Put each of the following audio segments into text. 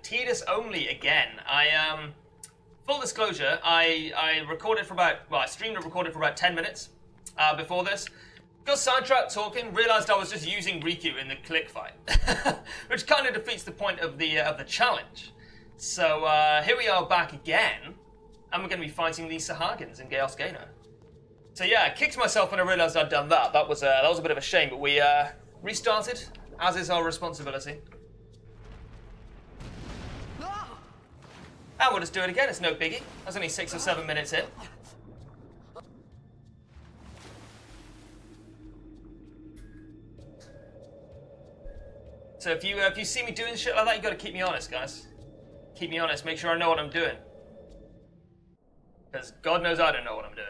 Tidus-Only again. Full disclosure, I recorded for about, well, I streamed and recorded for about 10 minutes before this. Got sidetracked talking, realised I was just using Riku in the click fight, which kind of defeats the point of the challenge. So here we are back again, and we're going to be fighting the Sahagins in Chaos Gainer. So yeah, I kicked myself when I realised I'd done that. That was a bit of a shame, but we restarted, as is our responsibility. And we'll just do it again, it's no biggie. I was only 6 or 7 minutes in. So if you see me doing shit like that, you gotta keep me honest, guys. Keep me honest, make sure I know what I'm doing. Because God knows I don't know what I'm doing.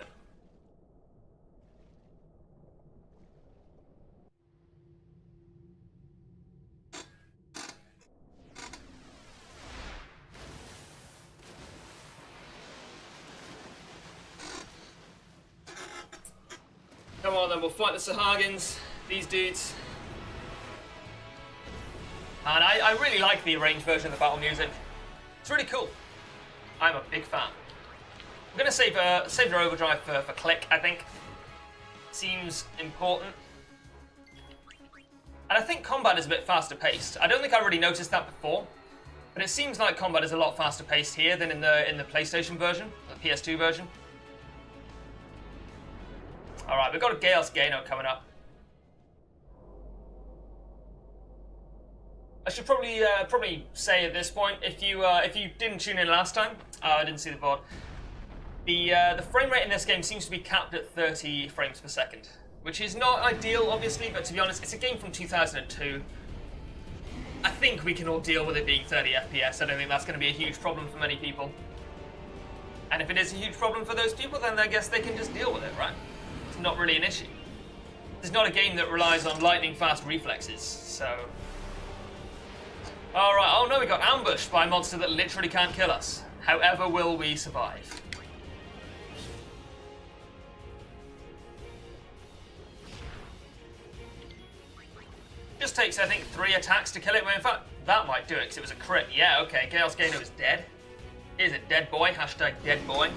Come on then, we'll fight the Sahagins, these dudes. And I really like the arranged version of the battle music. It's really cool. I'm a big fan. I'm gonna save their overdrive for click, I think. Seems important. And I think combat is a bit faster paced. I don't think I really noticed that before, but it seems like combat is a lot faster paced here than in the PlayStation version, the PS2 version. Alright, we've got a Chaos Gainer coming up. I should probably say at this point, if you didn't tune in last time, I didn't see the VoD. The frame rate in this game seems to be capped at 30 frames per second, which is not ideal, obviously, but to be honest, it's a game from 2002. I think we can all deal with it being 30 FPS. I don't think that's going to be a huge problem for many people. And if it is a huge problem for those people, then I guess they can just deal with it, right? It's not really an issue. It's not a game that relies on lightning-fast reflexes, so... Alright, oh no, we got ambushed by a monster that literally can't kill us. However will we survive? Just takes, I think, 3 attacks to kill it. Well, in fact, that might do it, because it was a crit. Yeah, okay, Chaos Gainer is dead. Here's a dead boy, hashtag dead boy.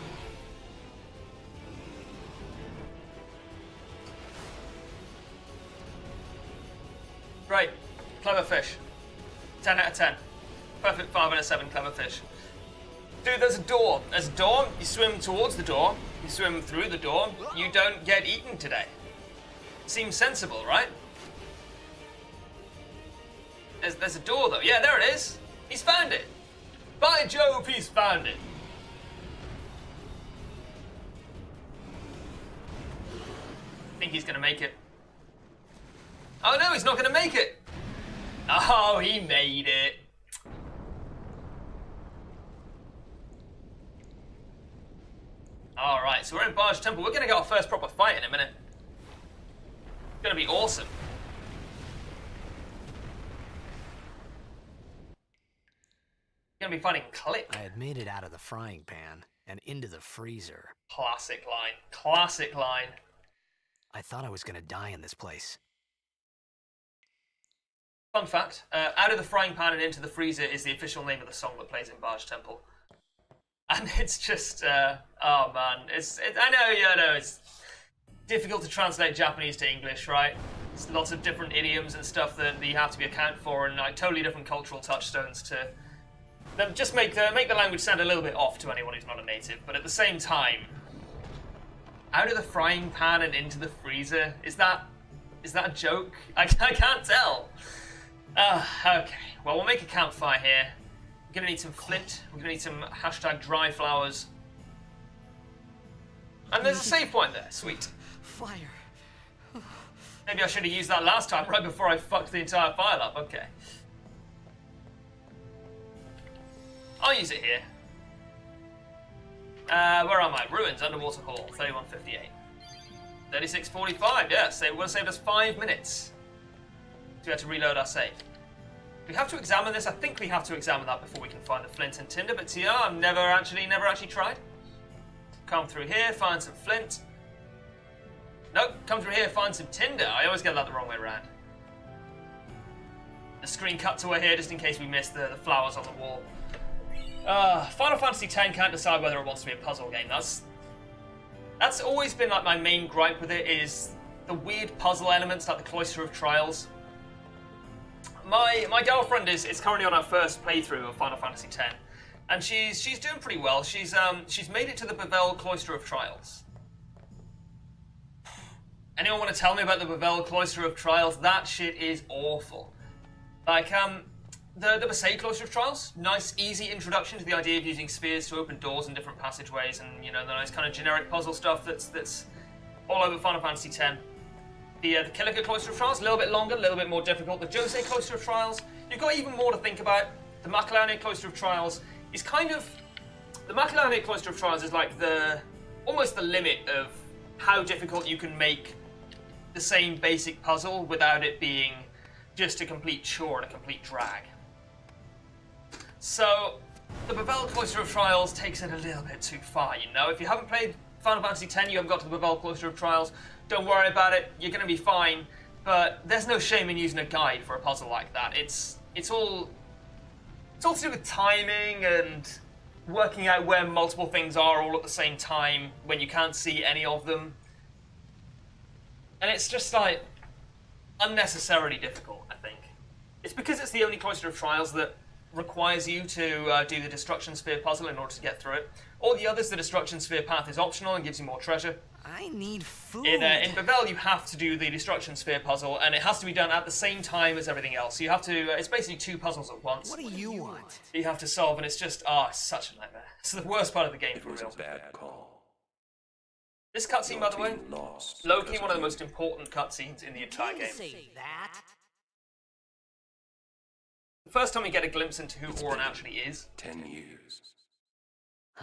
Great, clever fish. 10 out of 10. Perfect 5 out of 7 clever fish. Dude, there's a door. There's a door. You swim towards the door. You swim through the door. You don't get eaten today. Seems sensible, right? There's a door, though. Yeah, there it is. He's found it. By Jove, he's found it. I think he's going to make it. Oh, no, he's not going to make it. Oh, he made it. Alright, so we're in Barge Temple. We're going to get our first proper fight in a minute. It's going to be awesome. We're going to be fighting Click. I had made it out of the frying pan and into the freezer. Classic line. Classic line. I thought I was going to die in this place. Fun fact, Out of the Frying Pan and Into the Freezer is the official name of the song that plays in Barge Temple. And it's just, oh man, I know, it's difficult to translate Japanese to English, right? There's lots of different idioms and stuff that you have to be account for, and like totally different cultural touchstones to just make the language sound a little bit off to anyone who's not a native. But at the same time, Out of the Frying Pan and Into the Freezer, is that a joke? I can't tell. Okay, well, we'll make a campfire here. We're gonna need some flint. We're gonna need some hashtag dry flowers. And there's a save point there. Sweet. Fire. Maybe I should have used that last time, right before I fucked the entire file up. Okay. I'll use it here. Where am I? Ruins, Underwater Hall, 3158. 3645, yes. It would have saved us 5 minutes. So we have to reload our save. We have to examine this. I think we have to examine that before we can find the flint and tinder, but yeah, I've never actually tried. Come through here, find some flint. Nope, come through here, find some tinder. I always get that the wrong way around. the screen cuts away here just in case we miss the flowers on the wall. Final Fantasy X can't decide whether it wants to be a puzzle game. That's always been like my main gripe with it, is the weird puzzle elements like the Cloister of Trials. My girlfriend is currently on her first playthrough of Final Fantasy X, and she's doing pretty well. She's made it to the Bevel Cloister of Trials. Anyone want to tell me about the Bevel Cloister of Trials? That shit is awful. Like, the Besaid Cloister of Trials, nice, easy introduction to the idea of using spheres to open doors in different passageways, and, you know, the nice kind of generic puzzle stuff that's all over Final Fantasy X. The Kilika Cloister of Trials, a little bit longer, a little bit more difficult. The Jose Cloister of Trials, you've got even more to think about. The Macalane Cloister of Trials is kind of... The Macalane Cloister of Trials is like almost the limit of how difficult you can make the same basic puzzle without it being just a complete chore and a complete drag. So, the Bevel Cloister of Trials takes it a little bit too far, you know? If you haven't played Final Fantasy X, you haven't got to the Bevel Cloister of Trials, don't worry about it, you're going to be fine, but there's no shame in using a guide for a puzzle like that. It's all to do with timing and working out where multiple things are all at the same time when you can't see any of them. And it's just like unnecessarily difficult, I think. It's because it's the only Cloister of Trials that requires you to do the Destruction Sphere puzzle in order to get through it. All the others, the Destruction Sphere path is optional and gives you more treasure. I need food. In Bevel, you have to do the Destruction Sphere puzzle, and it has to be done at the same time as everything else. So you have to, it's basically 2 puzzles at once. What do you want? You have to solve, and it's just, it's such a nightmare. It's the worst part of the game, for real. It was a bad call. This cutscene, by the way, Lost low-key one of the most important cutscenes in the entire game. Say that. The first time we get a glimpse into who Auron actually is, 10 years.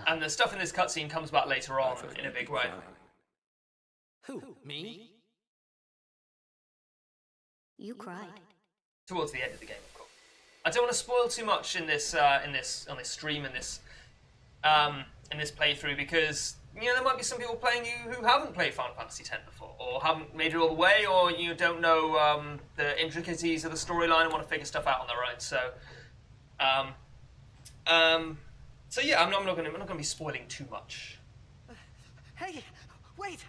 and the stuff in this cutscene comes back later on in a big way. Who? Me? You cried. Towards the end of the game, of course. I don't want to spoil too much in this on this stream in this playthrough, because you know there might be some people playing you who haven't played Final Fantasy X before, or haven't made it all the way, or you don't know the intricacies of the storyline and want to figure stuff out on their own. So yeah, I'm not going to be spoiling too much. Hey, wait!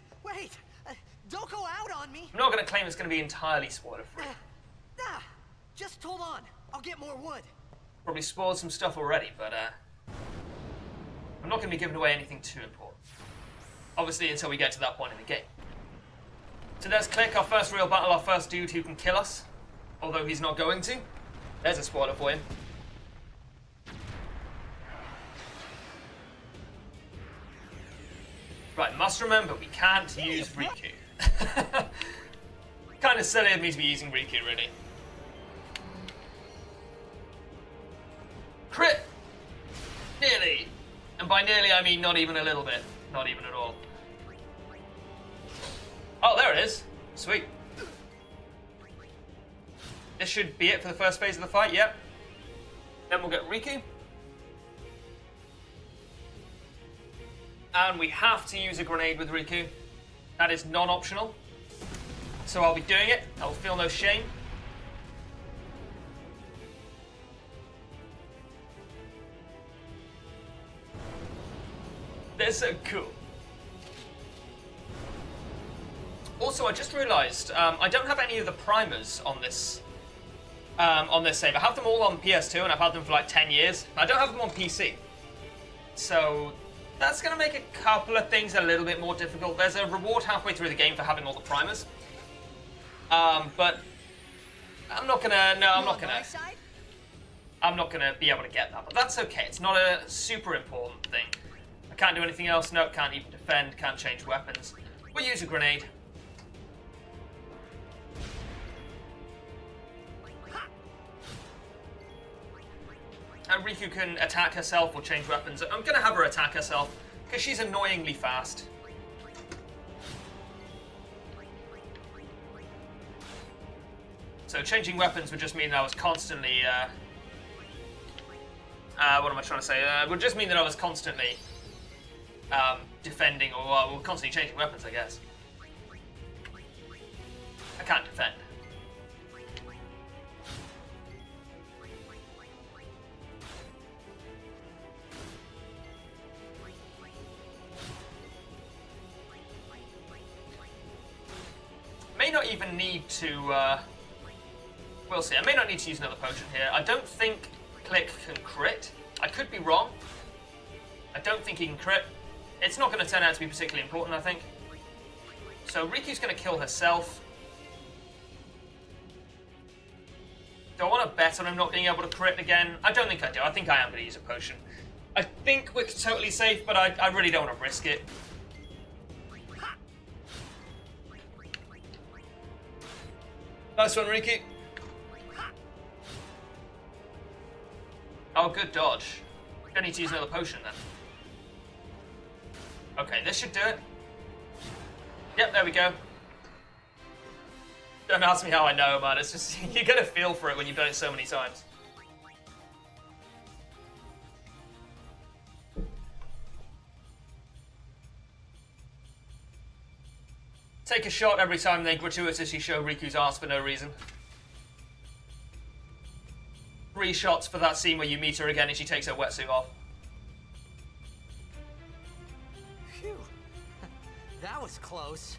Don't go out on me! I'm not going to claim it's going to be entirely spoiler-free. Nah, just hold on. I'll get more wood. Probably spoiled some stuff already, but I'm not going to be giving away anything too important. Obviously, until we get to that point in the game. So there's Click, our first real battle, our first dude who can kill us. Although he's not going to. There's a spoiler for you. Right, must remember, we can't use Riku. Kind of silly of me to be using Riku, really. Crit! Nearly. And by nearly, I mean not even a little bit. Not even at all. Oh, there it is. Sweet. This should be it for the first phase of the fight, yep. Then we'll get Riku. And we have to use a grenade with Riku. That is non-optional. So I'll be doing it. I will feel no shame. They're so cool. Also, I just realised I don't have any of the primers on this save. I have them all on PS2, and I've had them for like 10 years. I don't have them on PC. So that's going to make a couple of things a little bit more difficult. There's a reward halfway through the game for having all the primers. But I'm not gonna. No, I'm not gonna. I'm not gonna be able to get that. But that's okay. It's not a super important thing. I can't do anything else. No, can't even defend. Can't change weapons. We'll use a grenade. And Riku can attack herself or change weapons. I'm gonna have her attack herself because she's annoyingly fast. So changing weapons would just mean that I was constantly, what am I trying to say? Would just mean that I was constantly defending, or constantly changing weapons, I guess. I can't defend. may not even need to, we'll see. I may not need to use another potion here. I don't think Click can crit. I could be wrong. I don't think he can crit. It's not going to turn out to be particularly important, I think. So Riku's going to kill herself. Do I want to bet on him not being able to crit again? I don't think I do. I think I am going to use a potion. I think we're totally safe, but I really don't want to risk it. Nice one, Riku. Oh, good dodge. Don't need to use another potion then. Okay, this should do it. Yep, there we go. Don't ask me how I know, man. It's just, you get a feel for it when you've done it so many times. Take a shot every time they gratuitously show Riku's arse for no reason. 3 shots for that scene where you meet her again and she takes her wetsuit off. Phew. That was close.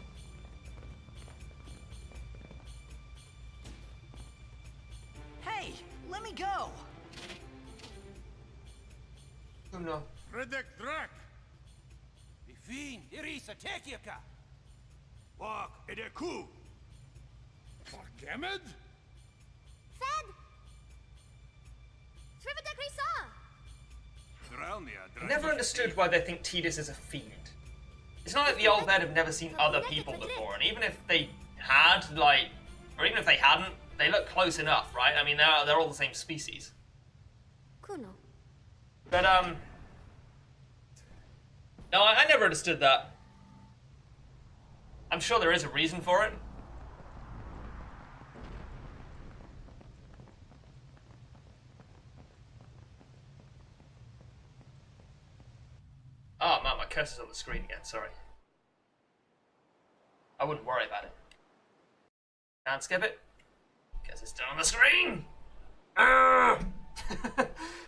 Hey, let me go. Oh no. Redek Drak! Ifin, Irisa, Tekiaka! Walk, Edeku! Forgemed? Fed! Srivadak Risa! Never understood why they think Tidus is a fiend. It's not like the old men have never seen other people before, and even if they had, like, or even if they hadn't, they look close enough, right? I mean, they're all the same species. Kuno. But, no, I never understood that. I'm sure there is a reason for it. Oh man, my cursor's on the screen again, sorry. I wouldn't worry about it. Can't skip it, because it's still on the screen!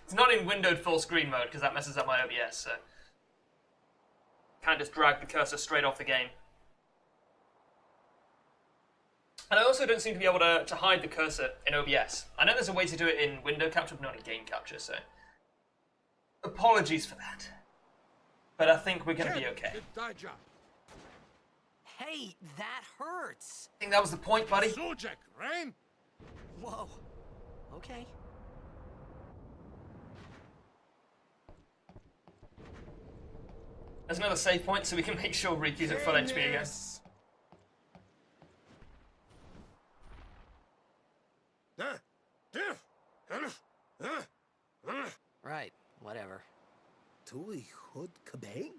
It's not in windowed full screen mode, because that messes up my OBS, so... Can't just drag the cursor straight off the game. And I also don't seem to be able to hide the cursor in OBS. I know there's a way to do it in window capture, but not in game capture, so... Apologies for that. But I think we're gonna be okay. Hey, that hurts. I think that was the point, buddy. Sojek, Rain? Whoa. Okay. There's another save point so we can make sure Riku's at full HP again. Right, whatever. Tui Hood Kabeg?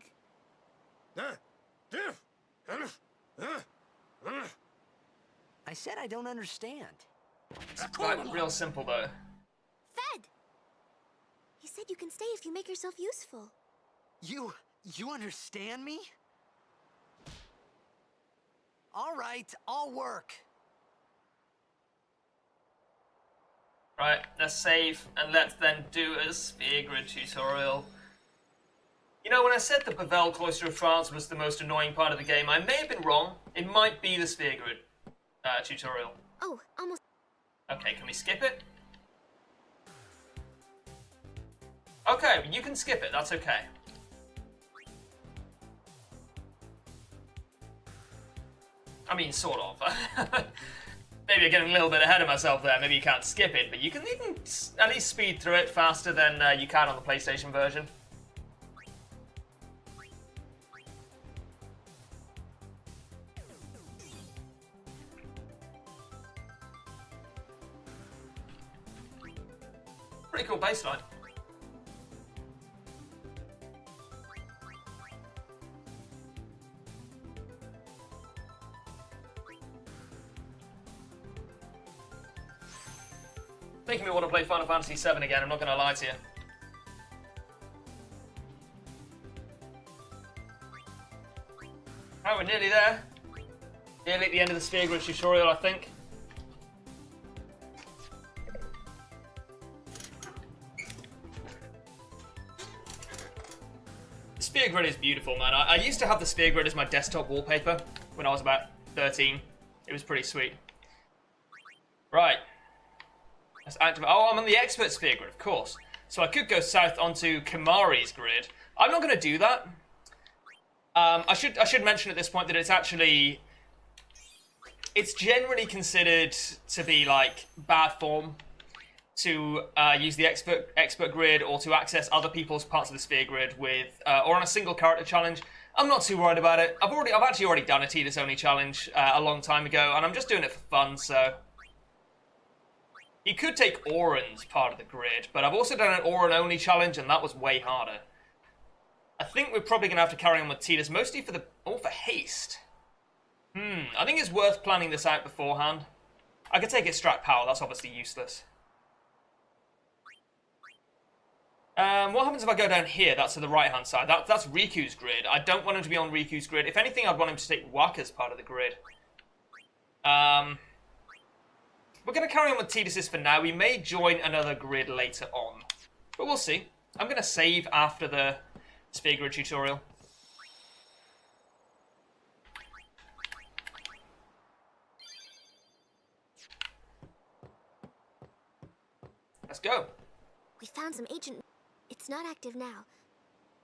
I said I don't understand. It's quite real simple though. Fed! He said you can stay if you make yourself useful. You understand me? All right, I'll work. Right, let's save and let's then do a sphere grid tutorial. You know, when I said the Pavel Cloister of Trials was the most annoying part of the game, I may have been wrong. It might be the sphere grid tutorial. Oh, almost. Okay, can we skip it? Okay, you can skip it, that's okay. I mean, sort of. Maybe I'm getting a little bit ahead of myself there. Maybe you can't skip it, but you can at least speed through it faster than you can on the PlayStation version. Pretty cool baseline. Making me want to play Final Fantasy VII again, I'm not going to lie to you. Alright, we're nearly there. Nearly at the end of the sphere grid tutorial, I think. The sphere grid is beautiful, man. I used to have the sphere grid as my desktop wallpaper when I was about 13. It was pretty sweet. Right. Let's activate. Oh, I'm on the expert sphere grid, of course. So I could go south onto Kamari's grid. I'm not going to do that. I should mention at this point that it's actually... It's generally considered to be, like, bad form to use the expert grid or to access other people's parts of the sphere grid with, or on a single character challenge. I'm not too worried about it. I've actually already done a Tidus-Only challenge a long time ago, and I'm just doing it for fun, so... You could take Oren's part of the grid, but I've also done an Oren-only challenge, and that was way harder. I think we're probably going to have to carry on with Tidus, mostly for for haste. I think it's worth planning this out beforehand. I could take extract power, that's obviously useless. What happens if I go down here? That's to the right-hand side. That's Riku's grid. I don't want him to be on Riku's grid. If anything, I'd want him to take Waka's part of the grid. We're going to carry on with Tidus's for now. We may join another grid later on. But we'll see. I'm going to save after the sphere grid tutorial. Let's go. We found some ancient... It's not active now.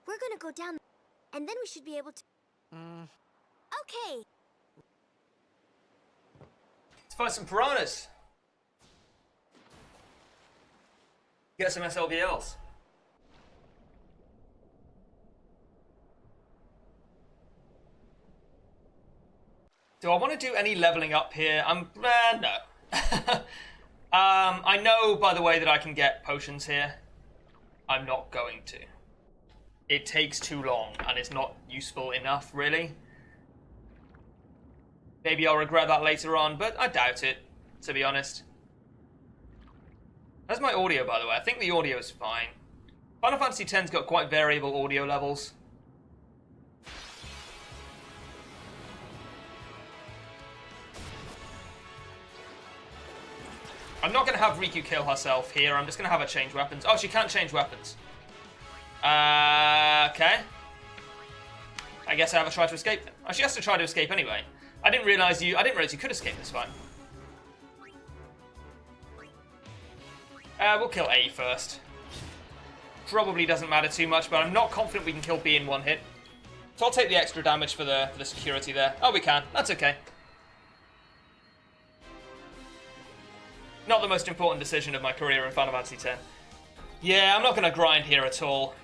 We're gonna go down, and then we should be able to... Okay. Let's find some piranhas. Get some SLVLs. Do I want to do any leveling up here? No. I know, by the way, that I can get potions here. I'm not going to. It takes too long, and it's not useful enough, really. Maybe I'll regret that later on, but I doubt it, to be honest. That's my audio, by the way. I think the audio is fine. Final Fantasy X's got quite variable audio levels. I'm not going to have Riku kill herself here. I'm just going to have her change weapons. Oh, she can't change weapons. Okay. I guess I have a try to escape. Oh, she has to try to escape anyway. I didn't realize you could escape this time. We'll kill A first. Probably doesn't matter too much, but I'm not confident we can kill B in one hit. So I'll take the extra damage for the security there. Oh, we can. That's okay. Not the most important decision of my career in Final Fantasy X. Yeah, I'm not going to grind here at all.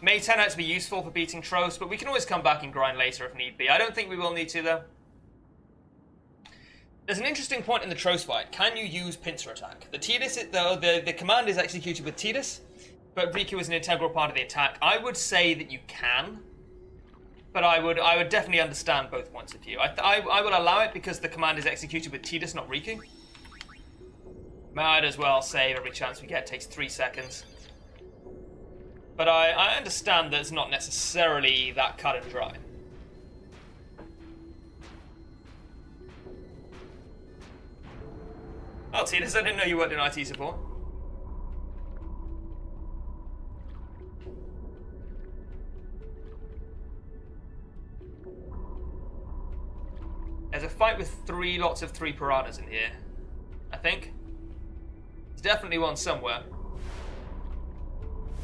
May turn out to be useful for beating Tros, but we can always come back and grind later if need be. I don't think we will need to, though. There's an interesting point in the Tros fight. Can you use pincer attack? The command is executed with Tidus, but Riku is an integral part of the attack. I would say that you can, but I would definitely understand both points of view. I will allow it because the command is executed with Tidus, not Riku. Might as well save every chance we get. It takes 3 seconds. But I understand that it's not necessarily that cut and dry. Oh, Tidus, I didn't know you worked in IT support. There's a fight with 3 lots of 3 piranhas in here, I think. There's definitely one somewhere.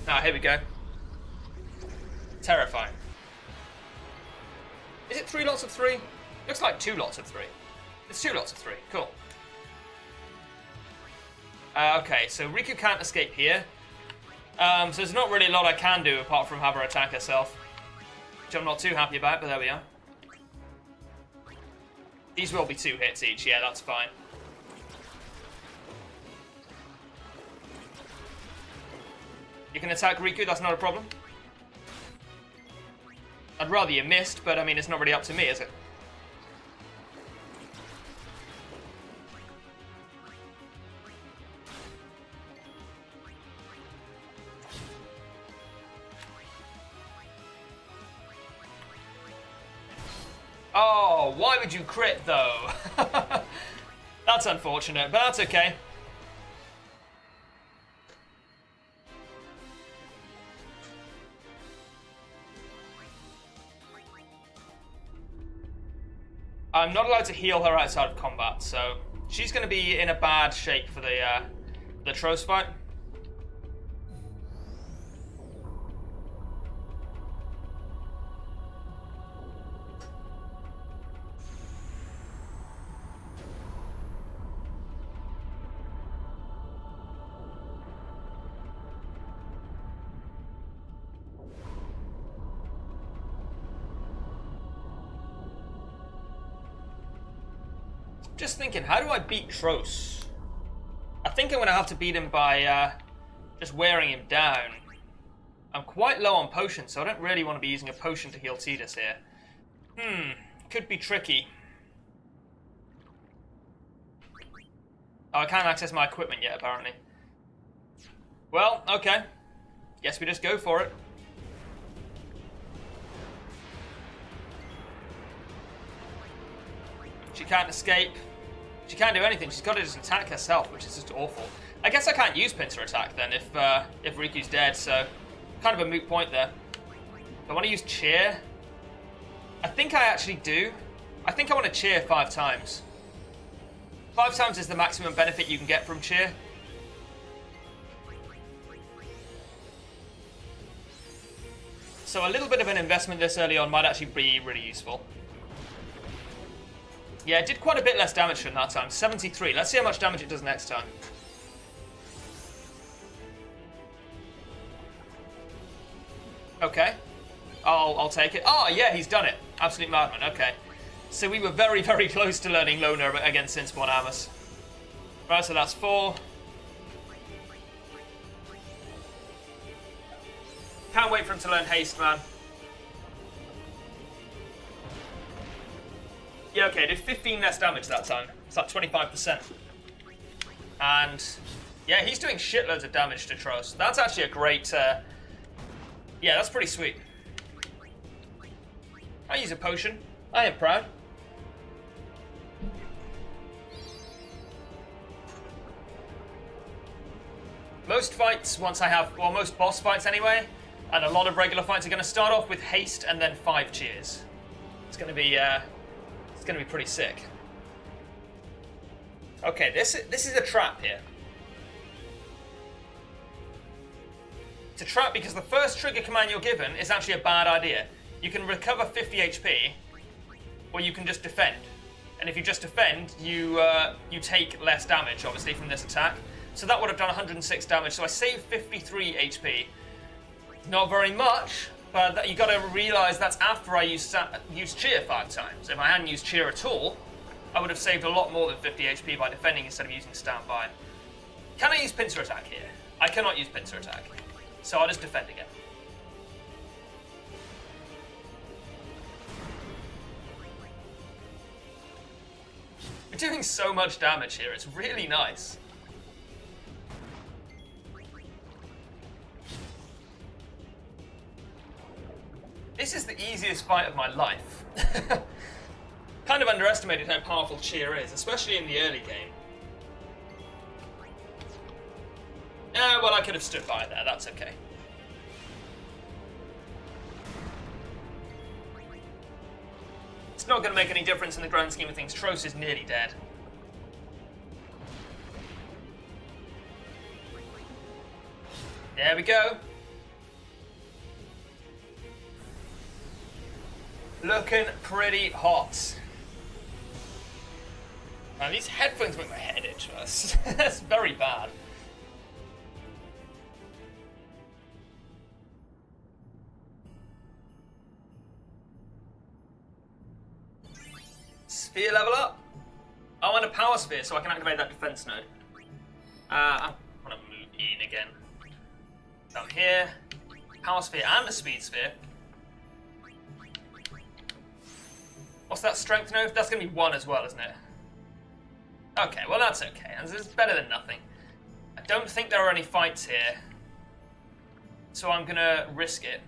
Ah, here we go. Terrifying. Is it 3 lots of 3? Looks like 2 lots of 3. It's 2 lots of 3. Cool. Okay, so Riku can't escape here. So there's not really a lot I can do apart from have her attack herself. Which I'm not too happy about, but there we are. These will be 2 hits each, yeah, that's fine. You can attack Riku, that's not a problem. I'd rather you missed, but I mean, it's not really up to me, is it? Oh, why would you crit, though? That's unfortunate, but that's okay. I'm not allowed to heal her outside of combat, so she's going to be in a bad shape for the Tros fight. Just thinking, how do I beat Tros? I think I'm going to have to beat him by just wearing him down. I'm quite low on potions, so I don't really want to be using a potion to heal Tidus here. Could be tricky. Oh, I can't access my equipment yet, apparently. Well, okay. Guess we just go for it. She can't escape. She can't do anything. She's got to just attack herself, which is just awful. I guess I can't use pincer attack then if Riku's dead, so kind of a moot point there. I want to use cheer. I think I actually do. I think I want to cheer 5 times. 5 times is the maximum benefit you can get from cheer. So a little bit of an investment this early on might actually be really useful. Yeah, it did quite a bit less damage from that time. 73. Let's see how much damage it does next time. Okay. I'll take it. Oh, yeah, he's done it. Absolute madman. Okay. So we were very, very close to learning Loner against Sinspawn Amos. Right, so that's 4. Can't wait for him to learn Haste, man. Yeah, okay, did 15 less damage that time. It's like 25%. And yeah, he's doing shitloads of damage to Tros. That's actually a great... yeah, that's pretty sweet. I use a potion. I am proud. Most fights, once I have... well, most boss fights anyway, and a lot of regular fights are going to start off with haste and then 5 cheers. It's going to be... it's going to be pretty sick. Okay, this is a trap here. It's a trap because the first trigger command you're given is actually a bad idea. You can recover 50 HP, or you can just defend. And if you just defend, you take less damage, obviously, from this attack. So that would have done 106 damage, so I saved 53 HP. Not very much, but you got to realise that's after I used cheer 5 times. If I hadn't used cheer at all, I would have saved a lot more than 50 HP by defending instead of using standby. Can I use pincer attack here? I cannot use pincer attack, so I'll just defend again. We're doing so much damage here, it's really nice. This is the easiest fight of my life. Kind of underestimated how powerful cheer is, especially in the early game. Well, I could have stood by there, that's okay. It's not going to make any difference in the grand scheme of things. Tros is nearly dead. There we go. Looking pretty hot. Man, these headphones make my head itch. That's very bad. Sphere level up. I want a power sphere so I can activate that defense node. I want to move in again. Down here. Power sphere and a speed sphere. What's that strength node? That's going to be 1 as well, isn't it? Okay, well that's okay. It's better than nothing. I don't think there are any fights here, so I'm going to risk it.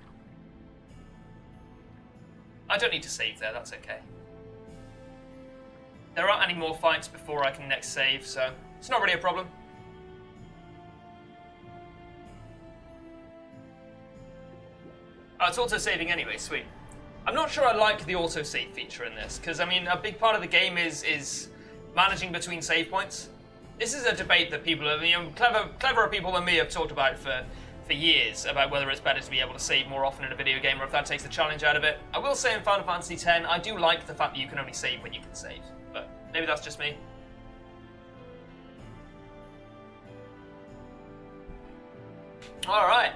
I don't need to save there, that's okay. There aren't any more fights before I can next save, so it's not really a problem. Oh, it's auto-saving anyway, sweet. I'm not sure I like the autosave feature in this, because, I mean, a big part of the game is managing between save points. This is a debate that people, cleverer people than me have talked about for years, about whether it's better to be able to save more often in a video game or if that takes the challenge out of it. I will say in Final Fantasy X, I do like the fact that you can only save when you can save, but maybe that's just me. Alright.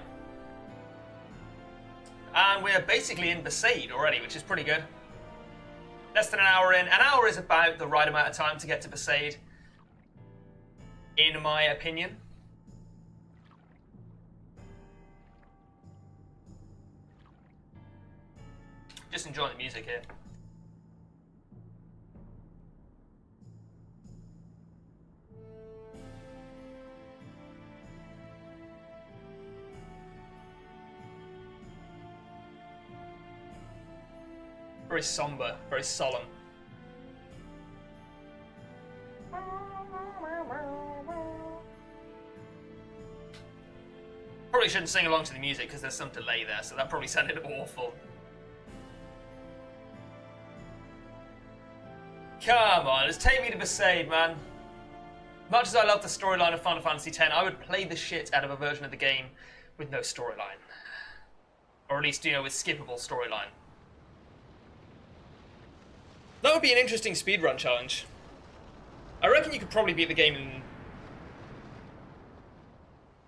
And we're basically in Besaid already, which is pretty good. Less than an hour in. An hour is about the right amount of time to get to Besaid, in my opinion. Just enjoying the music here. Very somber, very solemn. Probably shouldn't sing along to the music because there's some delay there, so that probably sounded awful. Come on, just take me to Besaid, man. Much as I love the storyline of Final Fantasy X, I would play the shit out of a version of the game with no storyline. Or at least, you know, with skippable storyline. That would be an interesting speedrun challenge. I reckon you could probably beat the game in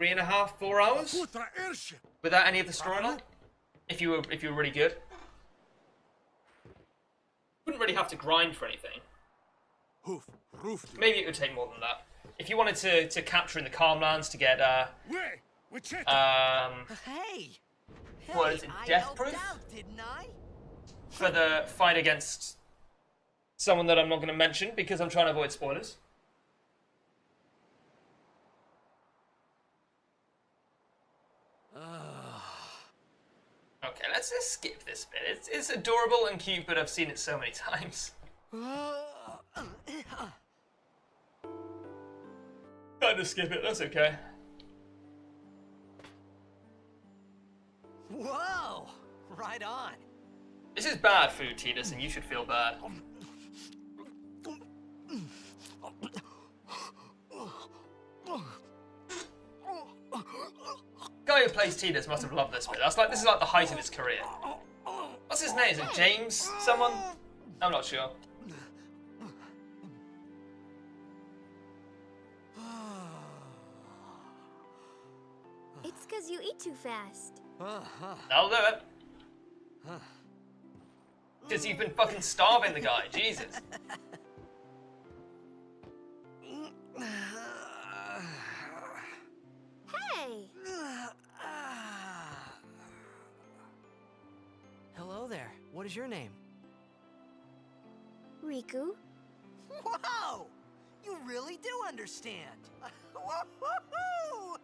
3.5, 4 hours without any of the storyline, if you were really good. Wouldn't really have to grind for anything. Maybe it would take more than that. If you wanted to capture in the Calmlands to get what is it, Death Proof? For the fight against someone that I'm not going to mention because I'm trying to avoid spoilers. Okay, let's just skip this bit. It's adorable and cute, but I've seen it so many times. Kind of skip it, that's okay. Whoa! Right on. This is bad food, Tidus, and you should feel bad. Guy who plays Tidus must have loved this bit. This is like the height of his career. What's his name? Is it James? Someone? I'm not sure. It's because you eat too fast. I'll do it. Because you've been fucking starving the guy. Jesus. Hey! Hello there. What is your name? Riku? Whoa! You really do understand. Woo-hoo-hoo!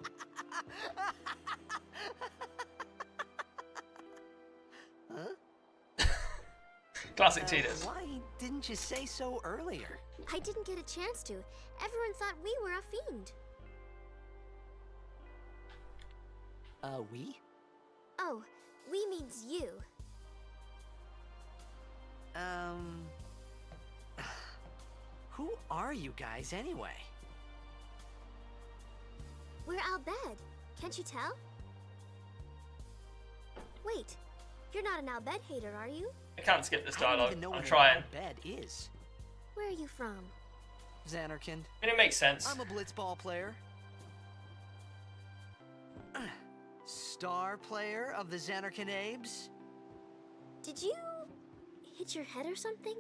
Huh? Classic Tidus. Why didn't you say so earlier? I didn't get a chance to. Everyone thought we were a fiend. We? Oh, we means you. Who are you guys anyway? We're Al-Bhed. Can't you tell? Wait, you're not an Al-Bhed hater, are you? I can't skip this I don't dialogue. even know I'm what trying. an bed is. Where are you from? Xanarkand. I mean, it makes sense. I'm a blitzball player. Star player of the Xanarkand Abes. Did you hit your head or something?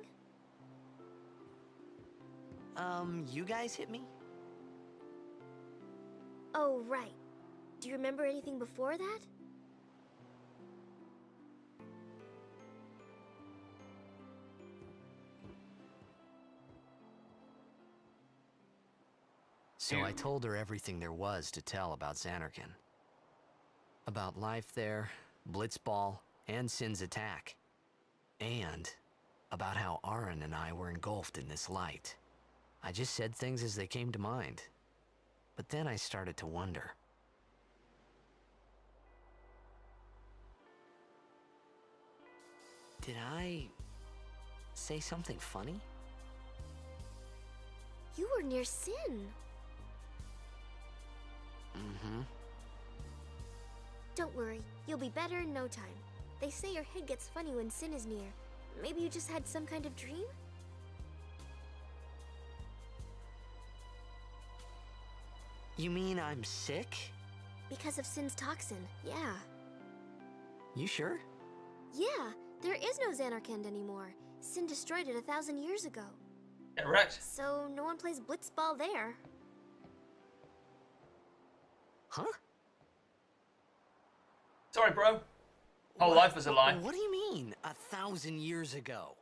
You guys hit me? Oh, right. Do you remember anything before that? So I told her everything there was to tell about Xanarkand. About life there, Blitzball, and Sin's attack. And about how Aaron and I were engulfed in this light. I just said things as they came to mind. But then I started to wonder. Did I say something funny? You were near Sin. Mm-hmm. Don't worry, you'll be better in no time. They say your head gets funny when Sin is near. Maybe you just had some kind of dream? You mean I'm sick? Because of Sin's toxin, yeah. You sure? Yeah, there is no Xanarkand anymore. Sin destroyed it 1,000 years ago. Correct. So no one plays blitzball there. Huh? Sorry, bro. Whole life was a lie. What do you mean, 1,000 years ago?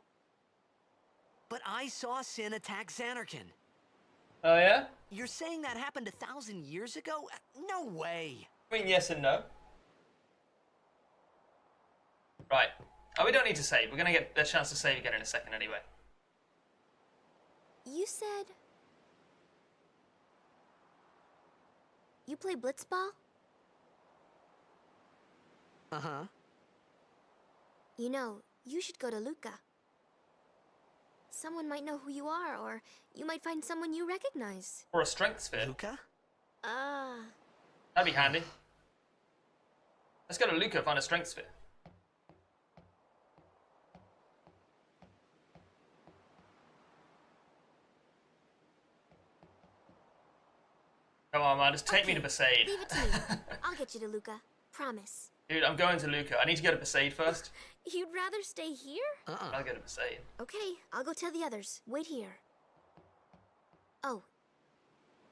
But I saw Sin attack Xanarkand. Oh, yeah? You're saying that happened 1,000 years ago? No way. I mean, yes and no. Right. Oh, we don't need to save. We're going to get a chance to save again in a second anyway. You said... You play blitzball? Uh-huh. You know, you should go to Luca. Someone might know who you are, or you might find someone you recognize. Or a strength sphere. Luca? That'd be handy. Let's go to Luca and find a strength sphere. Come on, man, just take me to Besaid. Leave it to me. I'll get you to Luca. Promise. Dude, I'm going to Luca. I need to go to Besaid first. You'd rather stay here? I'll go to Besaid. Okay, I'll go tell the others. Wait here. Oh,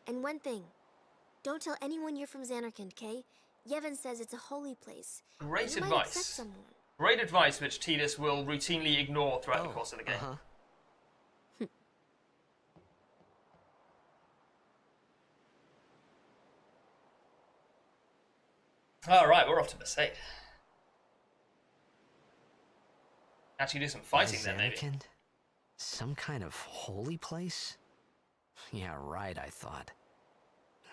and one thing. Don't tell anyone you're from Xanarkand, okay? Yevon says it's a holy place. Great You might advice. upset someone. Great advice which Tidus will routinely ignore throughout the course of the game. Alright, we're off to Besaid. Actually do some fighting there, maybe. Xanarkand? Some kind of holy place? Yeah, right, I thought.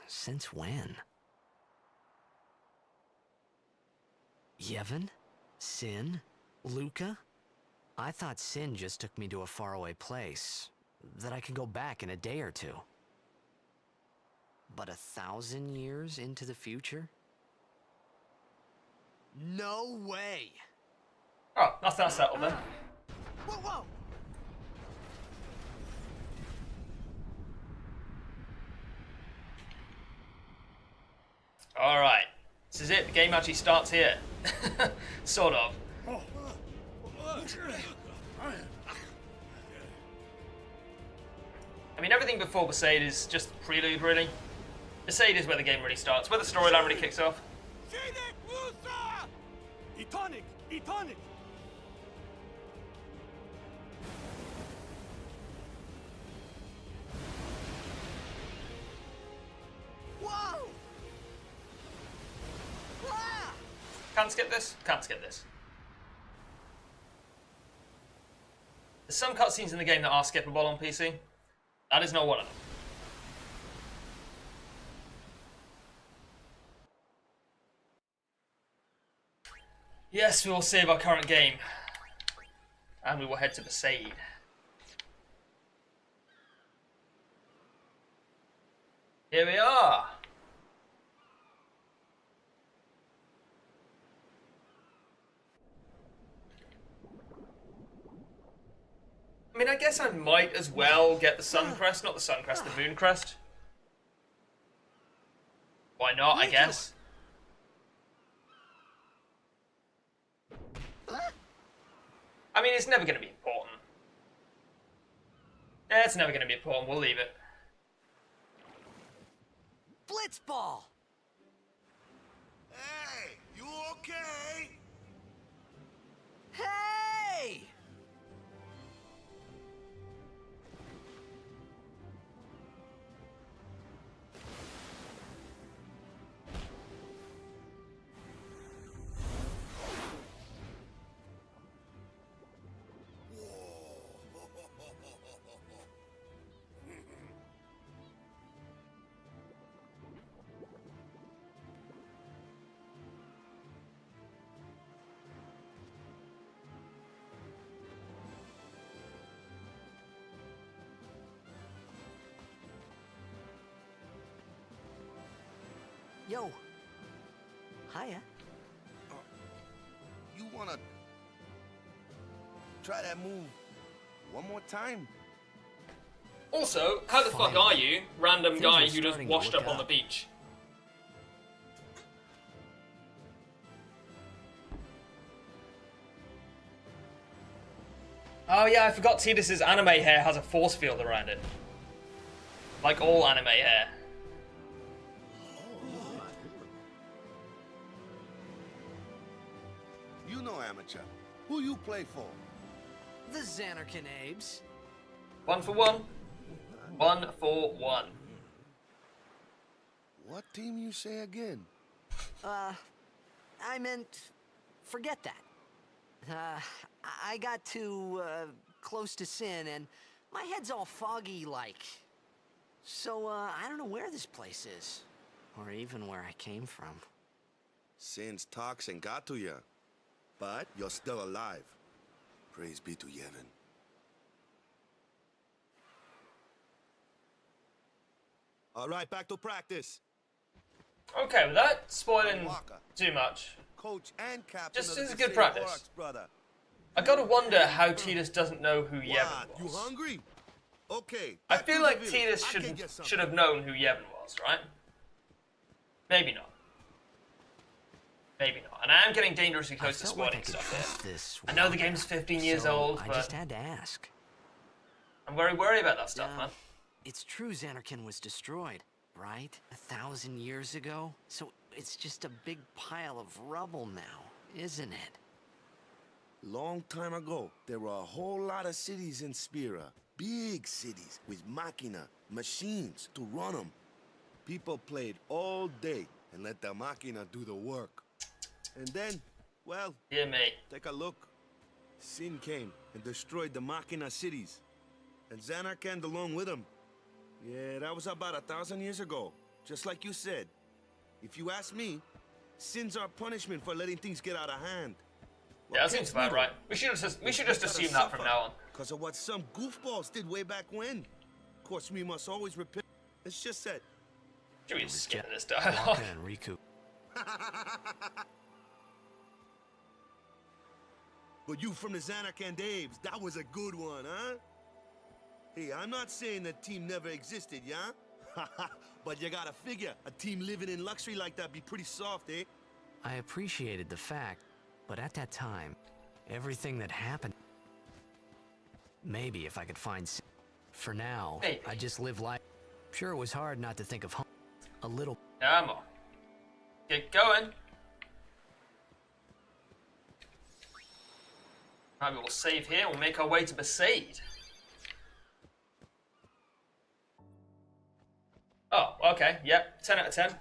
Since when? Yevon? Sin? Luca? I thought Sin just took me to a faraway place that I could go back in a day or two. But 1,000 years into the future? No way! Oh, that's settled then. Whoa, whoa! Alright. This is it. The game actually starts here. Sort of. I mean, everything before Besaid is just the prelude, really. Besaid is where the game really starts, where the storyline really kicks off. Etonic! Etonic! Whoa! Ah! Can't skip this? Can't skip this. There's some cutscenes in the game that are skippable on PC. That is not one of them. Yes, we will save our current game. And we will head to Besaid. Here we are. I mean, I guess I might as well get the sun crest, not the sun crest, the moon crest. Why not, I guess. I mean, it's never going to be important. Yeah, it's never going to be important. We'll leave it. Blitzball! Hey, you okay? Hey! Yo. Hiya. You wanna try that move one more time? Also, how the fuck are you, random guy who just washed up on the beach? Oh yeah, I forgot Tidus' anime hair has a force field around it. Like all anime hair. You know, amateur. Who you play for? The Xanarkin Abes. 1 for 1. 1 for 1. What team you say again? I meant, forget that. I got too, close to Sin, and my head's all foggy like. So, I don't know where this place is. Or even where I came from. Sin's toxin got to you. But you're still alive. Praise be to Yevon. All right, back to practice. Okay, without spoiling too much, Coach and captain Just of as the a good Besaid practice. Oryx, brother. I gotta wonder how Tidus doesn't know who What? Yevon You was. hungry? Okay. I back feel to like the village. Tidus I can get something. should have known who Yevon was, right? Maybe not. Maybe not. And I am getting dangerously close to felt like I spoiling could stuff trust here. this I know the one, game's 15 years so old, I but just had to ask. I'm very worried about that stuff, man. It's true Xanarkin was destroyed, right? 1,000 years ago? So it's just a big pile of rubble now, isn't it? Long time ago, there were a whole lot of cities in Spira. Big cities with machina, machines to run them. People played all day and let the machina do the work. And then, well, Dear me. take a look. Sin came and destroyed the machina cities. And Xanarkand along with him. Yeah, that was about 1,000 years ago. Just like you said. If you ask me, Sin's our punishment for letting things get out of hand. Yeah, that seems about right. We should just assume that from now on. Because of what some goofballs did way back when. Of course, we must always repent. It's just that. Should we just skip this dialogue? And Riku. But you from the Xanarkand Abes, that was a good one, huh? Hey, I'm not saying that team never existed, yeah? But you gotta figure, a team living in luxury like that be pretty soft, eh? I appreciated the fact, but at that time, everything that happened... Maybe if I could find... For now, Maybe. I just live life... Sure, it was hard not to think of home. A little... Come on. Get going. Maybe we'll save here. We'll make our way to Besaid. Oh, okay. Yep. 10 out of 10.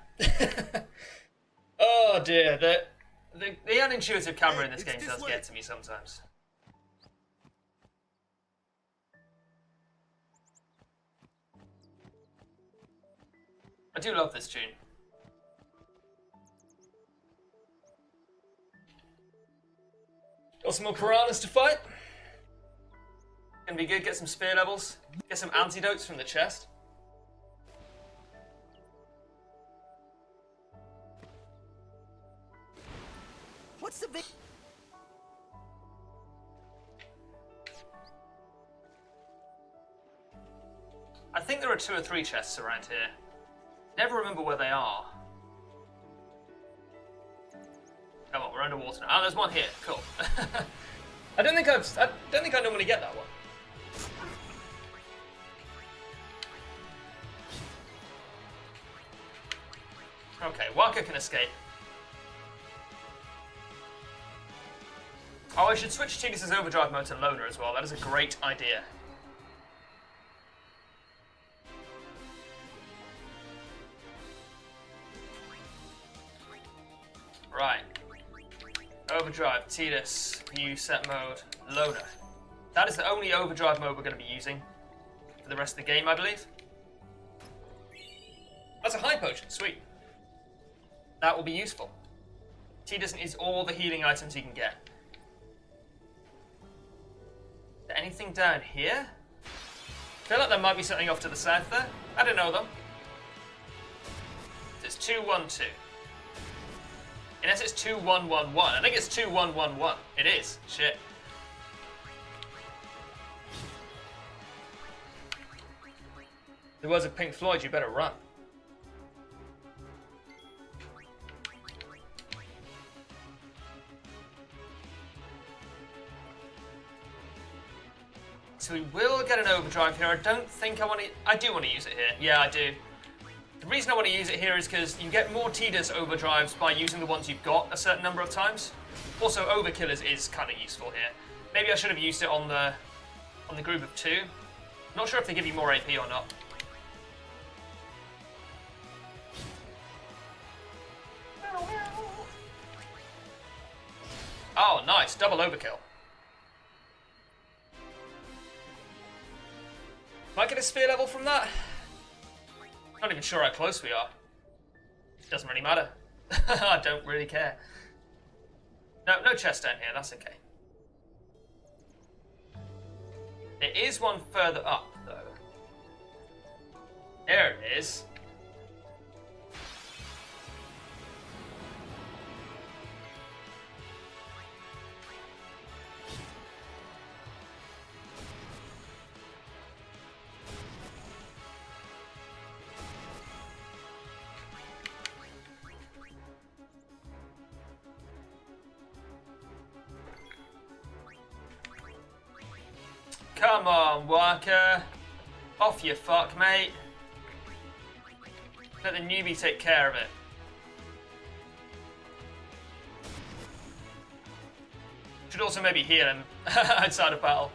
Oh dear. The unintuitive camera in this game does get to me sometimes. I do love this tune. Got some more piranhas to fight. Gonna be good, get some spear levels. Get some antidotes from the chest. What's the big... I think there are 2 or 3 chests around here. Never remember where they are. Come on, we're underwater now. Oh, there's one here. Cool. I don't think I normally get that one. Okay, Waka can escape. Oh, I should switch Tidus' overdrive mode to loner as well. That is a great idea. Right. Overdrive, Tidus, new set mode, loner. That is the only overdrive mode we're going to be using for the rest of the game, I believe. That's a high potion, sweet. That will be useful. Tidus needs all the healing items he can get. Is there anything down here? I feel like there might be something off to the south there. I don't know though. There's 212. Unless it's 2111. I think it's 2111. It is. Shit. There was a Pink Floyd, you better run. So we will get an overdrive here. I don't think I want to... I do want to use it here. Yeah, I do. The reason I want to use it here is because you get more Tidus overdrives by using the ones you've got a certain number of times. Also, overkill is kind of useful here. Maybe I should have used it on the group of 2. Not sure if they give you more AP or not. Oh, nice. Double overkill. Might get a spear level from that. Not even sure how close we are. Doesn't really matter. I don't really care. No chest down here, that's okay. There is one further up, though. There it is. Come on, worker. Off you fuck, mate. Let the newbie take care of it. Should also maybe heal him outside of battle.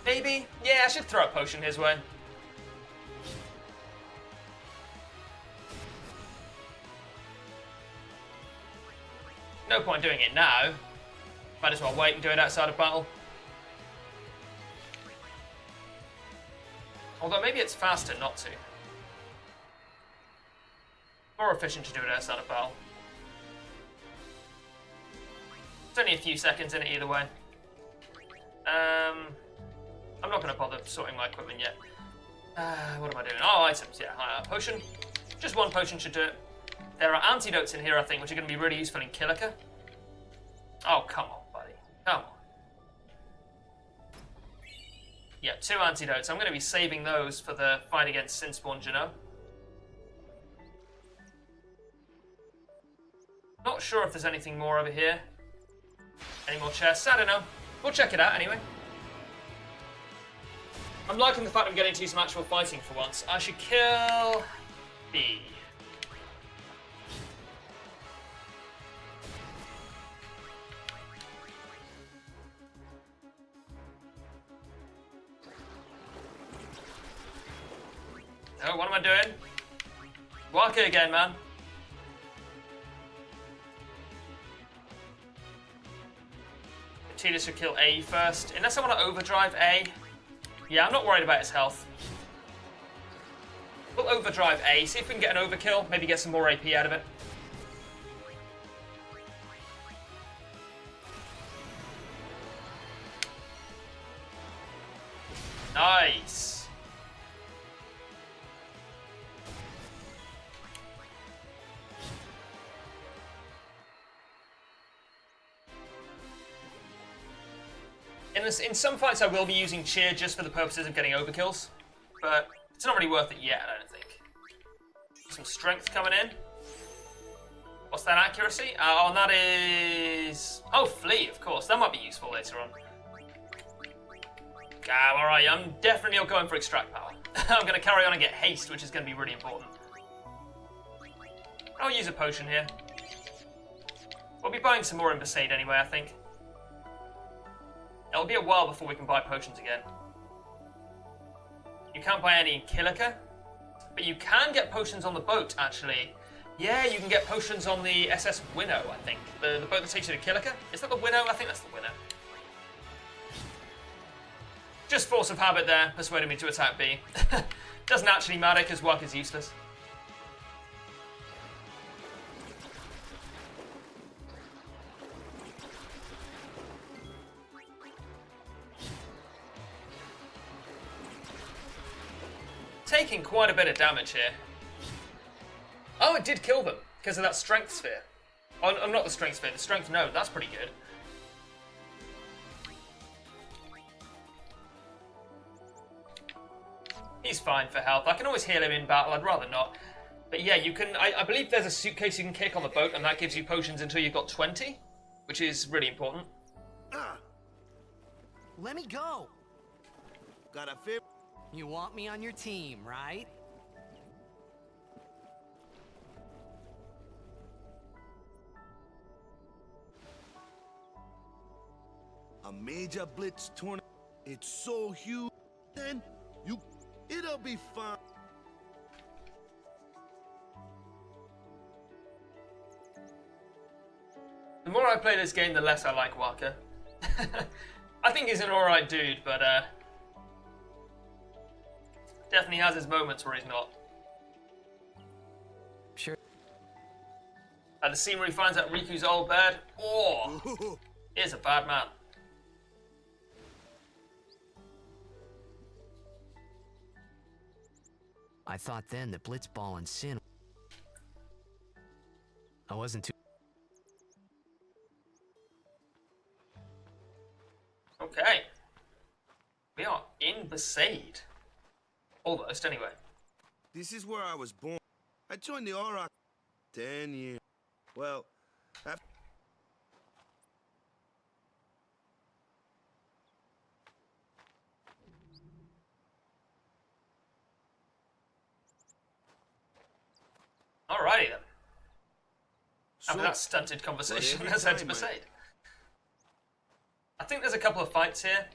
Maybe? Yeah, I should throw a potion his way. No point doing it now. Might as well wait and do it outside of battle. Although maybe it's faster not to. More efficient to do it outside of battle. It's only a few seconds in it either way. I'm not going to bother sorting my equipment yet. What am I doing? Oh, items, yeah. Potion. Just one potion should do it. There are antidotes in here, I think, which are going to be really useful in Kilika. Oh, come on, buddy. Come on. Yeah, 2 antidotes. I'm going to be saving those for the fight against Sinspawn Jano. Not sure if there's anything more over here. Any more chests? I don't know. We'll check it out anyway. I'm liking the fact I'm getting to do some actual fighting for once. I should kill B. Oh, what am I doing? Waka again, man. Tidus should kill A first. Unless I want to overdrive A. Yeah, I'm not worried about his health. We'll overdrive A, see if we can get an overkill, maybe get some more AP out of it. Nice. In some fights I will be using cheer just for the purposes of getting overkills, but it's not really worth it yet, I don't think. Some strength coming in. What's that accuracy? Oh, and that is... Oh, flee, of course. That might be useful later on. Alright, I'm definitely going for extract power. I'm going to carry on and get haste, which is going to be really important. I'll use a potion here. We'll be buying some more in Besaid anyway, I think. It'll be a while before we can buy potions again. You can't buy any in Kilika, but you can get potions on the boat, actually. Yeah, you can get potions on the SS Winnow, I think. The boat that takes you to Kilika. Is that the Winnow? I think that's the Winnow. Just force of habit there, persuaded me to attack B. Doesn't actually matter, because work is useless. Taking quite a bit of damage here. Oh, it did kill them because of that strength sphere. Oh, I'm not the strength sphere. The strength node. That's pretty good. He's fine for health. I can always heal him in battle. I'd rather not. But yeah, you can. I believe there's a suitcase you can kick on the boat, and that gives you potions until you've got 20, which is really important. Let me go! Got a favorite? You want me on your team, right? A major blitz tournament. It's so huge. Then it'll be fun. The more I play this game, the less I like Waka. I think he's an alright dude, but definitely has his moments where he's not. Sure. The scene where he finds out Riku's old bad. Oh, he's a bad man. I thought then that Blitzball and Sin... I wasn't too... Okay. We are in Besaid. Almost, anyway. This is where I was born. I joined the Auroch 10 years. Well, after... Alrighty then. So, After that stunted conversation, every let's head to time Besaid. I think there's a couple of fights here,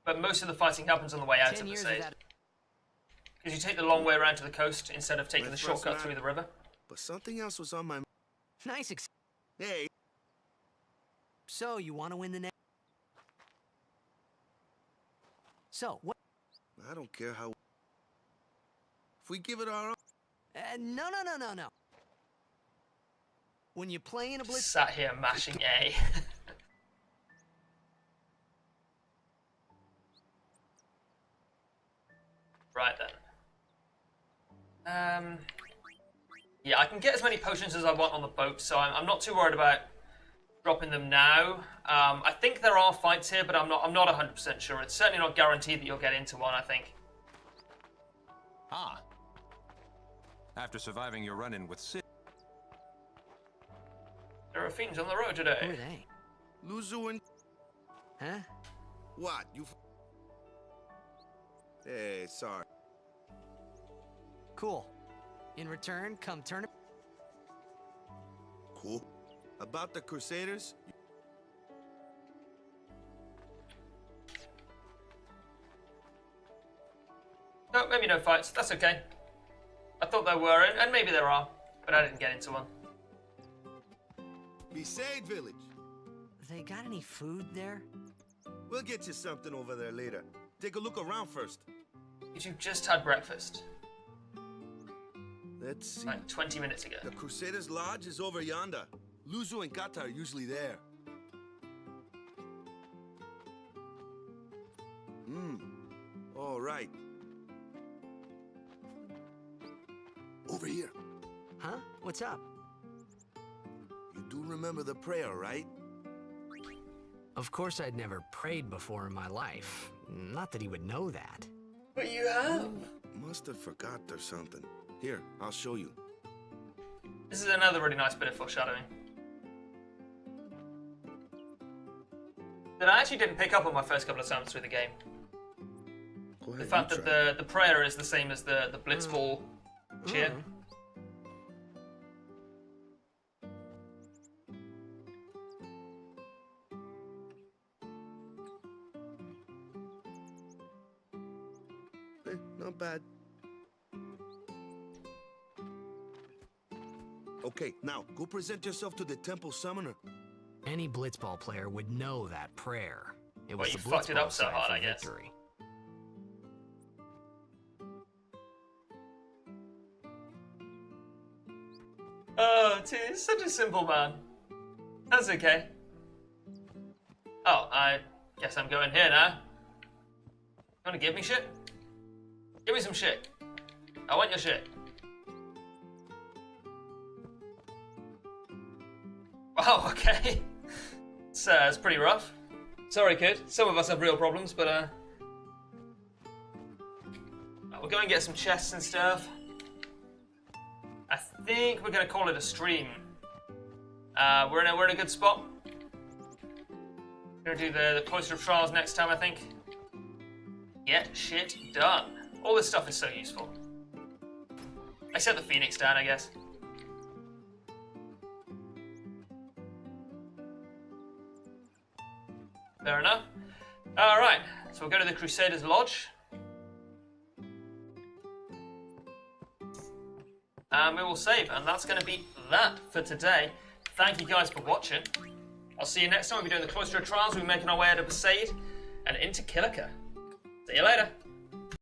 but most of the fighting happens on the way out of 10 years Besaid. of that... Because you take the long way around to the coast instead of taking My the first shortcut lap. through the river. But something else was on my... Nice Hey, So, you want to win the next... So, what... I don't care how... If we give it our... No. When you play in a blitz... Sat here mashing A. Right then. Yeah, I can get as many potions as I want on the boat, so I'm not too worried about dropping them now. I think there are fights here, but I'm not 100% sure. It's certainly not guaranteed that you'll get into one, I think. Ah. After surviving your run-in with Sid. There are fiends on the road Who today. are they? Luzu and... Huh? What? You... Hey, sorry. Cool. In return, come turn it... Cool. About the Crusaders? No, maybe no fights. That's okay. I thought there were, and maybe there are, but I didn't get into one. Besaid Village. They got any food there? We'll get you something over there later. Take a look around first. Because you just had breakfast, Let's see. like 20 minutes ago. The Crusaders' Lodge is over yonder. Luzu and Kata are usually there. All right. Over here. Huh? What's up? You do remember the prayer, right? Of course I'd never prayed before in my life. Not that he would know that. But you have. Must have forgot or something. Here, I'll show you. This is another really nice bit of foreshadowing that I actually didn't pick up on my first couple of times through the game. Go ahead, The fact you that try. the prayer is the same as the blitzball cheer. Not bad. Okay, now go present yourself to the temple summoner. Any blitzball player would know that prayer. It Well, was you the fucked it blitzball up so side hard, for I guess. victory. Oh, it's such a simple man. That's okay. Oh, I guess I'm going here now. You wanna give me shit? Give me some shit. I want your shit. Wow, okay. It's pretty rough. Sorry, kid. Some of us have real problems, but we'll go and get some chests and stuff. I think we're gonna call it a stream. We're in a good spot. We're gonna do the Cloister of Trials next time, I think. Get shit done. All this stuff is so useful. Except the Phoenix down, I guess. Fair enough. Alright, so we'll go to the Crusaders' Lodge. And we will save, and that's going to be that for today. Thank you guys for watching. I'll see you next time. We'll be doing the Cloister of Trials. We'll be making our way out of Besaid and into Kilika. See you later.